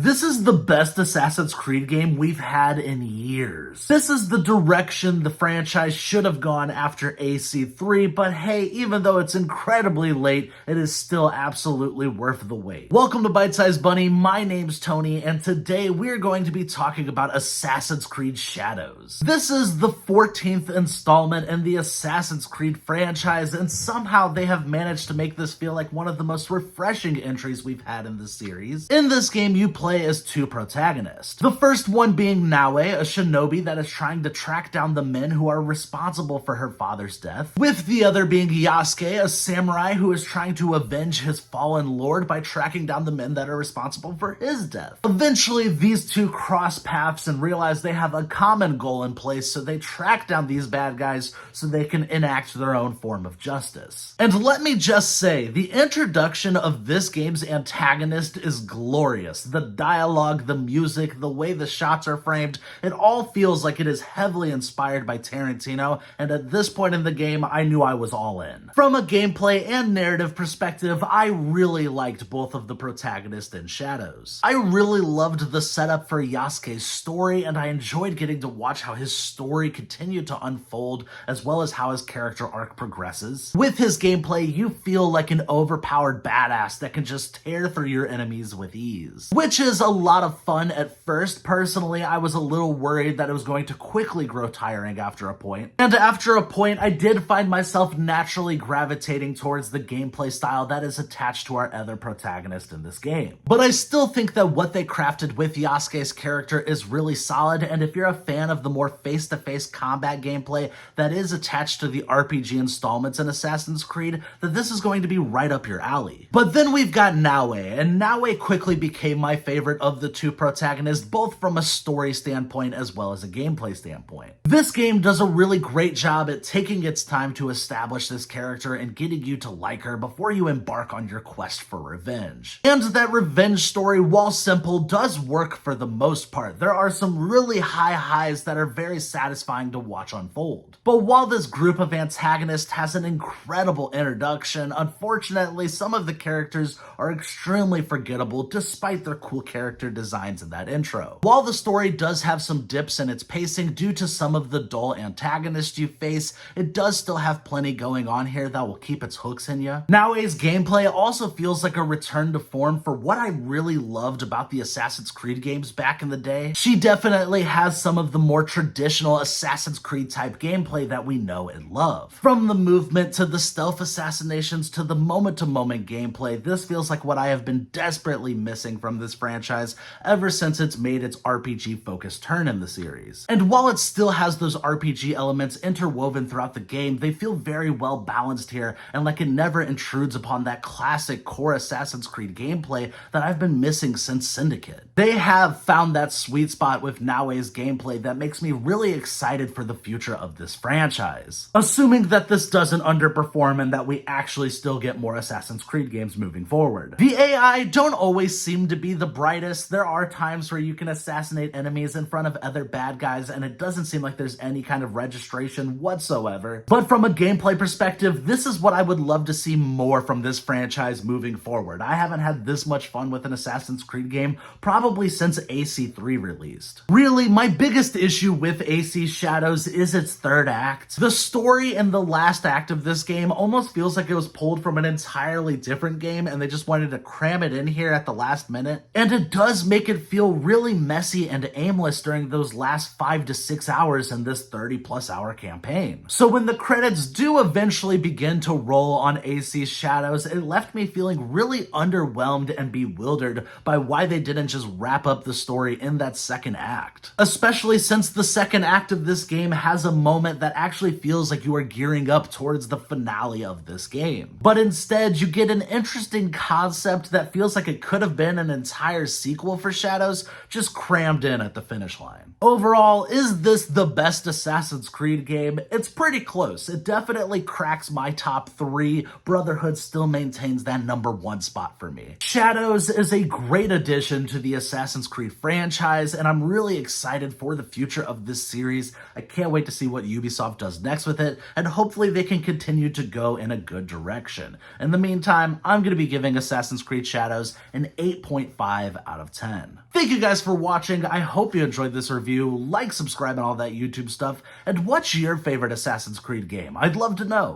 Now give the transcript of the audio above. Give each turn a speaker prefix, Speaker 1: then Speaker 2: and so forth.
Speaker 1: This is the best Assassin's Creed game we've had in years. This is the direction the franchise should have gone after AC3, but hey, even though it's incredibly late, it is still absolutely worth the wait. Welcome to Bite Size Bunny, my name's Tony, and today we're going to be talking about Assassin's Creed Shadows. This is the 14th installment in the Assassin's Creed franchise, and somehow they have managed to make this feel like one of the most refreshing entries we've had in the series. In this game, you play as two protagonists. The first one being Naue, a shinobi that is trying to track down the men who are responsible for her father's death, with the other being Yasuke, a samurai who is trying to avenge his fallen lord by tracking down the men that are responsible for his death. Eventually, these two cross paths and realize they have a common goal in place, so they track down these bad guys so they can enact their own form of justice. And let me just say, the introduction of this game's antagonist is glorious. The dialogue, the music, the way the shots are framed, it all feels like it is heavily inspired by Tarantino, and at this point in the game, I knew I was all in. From a gameplay and narrative perspective, I really liked both of the protagonists in Shadows. I really loved the setup for Yasuke's story, and I enjoyed getting to watch how his story continued to unfold, as well as how his character arc progresses. With his gameplay, you feel like an overpowered badass that can just tear through your enemies with ease, which is a lot of fun at first. Personally, I was a little worried that it was going to quickly grow tiring after a point. And after a point, I did find myself naturally gravitating towards the gameplay style that is attached to our other protagonist in this game. But I still think that what they crafted with Yasuke's character is really solid, and if you're a fan of the more face-to-face combat gameplay that is attached to the RPG installments in Assassin's Creed, that this is going to be right up your alley. But then we've got Naue, and Naue quickly became my favorite of the two protagonists, both from a story standpoint as well as a gameplay standpoint. This game does a really great job at taking its time to establish this character and getting you to like her before you embark on your quest for revenge. And that revenge story, while simple, does work for the most part. There are some really high highs that are very satisfying to watch unfold. But while this group of antagonists has an incredible introduction, unfortunately some of the characters are extremely forgettable despite their cool character designs in that intro. While the story does have some dips in its pacing due to some of the dull antagonists you face, it does still have plenty going on here that will keep its hooks in you. Naue's gameplay also feels like a return to form for what I really loved about the Assassin's Creed games back in the day. She definitely has some of the more traditional Assassin's Creed type gameplay that we know and love. From the movement to the stealth assassinations to the moment-to-moment gameplay, this feels like what I have been desperately missing from this franchise ever since it's made its RPG-focused turn in the series. And while it still has those RPG elements interwoven throughout the game, they feel very well balanced here and like it never intrudes upon that classic core Assassin's Creed gameplay that I've been missing since Syndicate. They have found that sweet spot with Naue's gameplay that makes me really excited for the future of this franchise. Assuming that this doesn't underperform and that we actually still get more Assassin's Creed games moving forward. The AI don't always seem to be the brightest. There are times where you can assassinate enemies in front of other bad guys and it doesn't seem like there's any kind of registration whatsoever. But from a gameplay perspective, this is what I would love to see more from this franchise moving forward. I haven't had this much fun with an Assassin's Creed game probably since AC3 released. Really, my biggest issue with AC Shadows is its third act. The story in the last act of this game almost feels like it was pulled from an entirely different game and they just wanted to cram it in here at the last minute. And it does make it feel really messy and aimless during those last 5 to 6 hours in this 30+ hour campaign. So when the credits do eventually begin to roll on AC Shadows, it left me feeling really underwhelmed and bewildered by why they didn't just wrap up the story in that second act. Especially since the second act of this game has a moment that actually feels like you are gearing up towards the finale of this game. But instead, you get an interesting concept that feels like it could have been an entire sequel for Shadows, just crammed in at the finish line. Overall, is this the best Assassin's Creed game? It's pretty close. It definitely cracks my top 3. Brotherhood still maintains that #1 spot for me. Shadows is a great addition to the Assassin's Creed franchise, and I'm really excited for the future of this series. I can't wait to see what Ubisoft does next with it, and hopefully they can continue to go in a good direction. In the meantime, I'm going to be giving Assassin's Creed Shadows an 8.5 out of 10. Thank you guys for watching. I hope you enjoyed this review. Like, subscribe, and all that YouTube stuff. And what's your favorite Assassin's Creed game? I'd love to know.